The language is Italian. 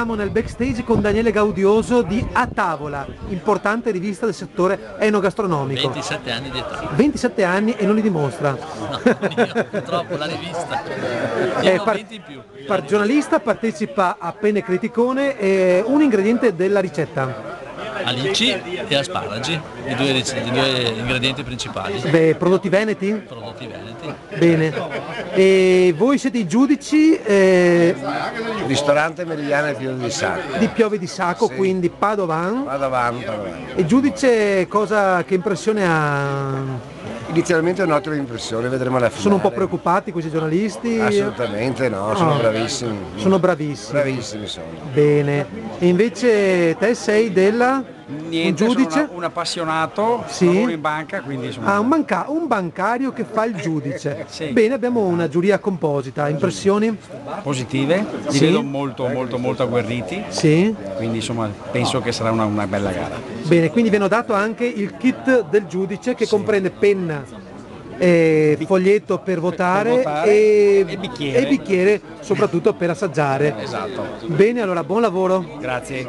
Siamo nel backstage con Daniele Gaudioso di A Tavola, importante rivista del settore enogastronomico. 27 anni di età. 27 anni e non li dimostra. No, io, purtroppo la rivista. Io ho 20 in più. Giornalista, partecipa a Penne Criticone, un ingrediente della ricetta. Alici e asparagi, i due ingredienti principali. Beh, prodotti veneti? Prodotti veneti. Bene. E voi siete i giudici Ristorante Meridiana Piove di Sacco. di Piove di Sacco, Sì. quindi Padovan. Vado avanti. E giudice che impressione ha? Inizialmente un'ottima impressione, vedremo alla fine. Sono un po' preoccupati questi giornalisti? Assolutamente no, sono bravissimi. Sono bravissimi. Bravissimi sono. Bene. E invece te sei della? Niente, un giudice? sono un appassionato, Sì. lavoro in banca, quindi insomma... Un bancario che fa il giudice. Sì. Bene, abbiamo una giuria composita. Impressioni? positive, li Sì. vedo molto agguerriti, Sì. quindi insomma penso che sarà una bella gara. Bene, quindi vi hanno dato anche il kit del giudice che comprende penna, foglietto per votare, e bicchiere. e bicchiere soprattutto per assaggiare. Esatto. Bene, allora buon lavoro. Grazie.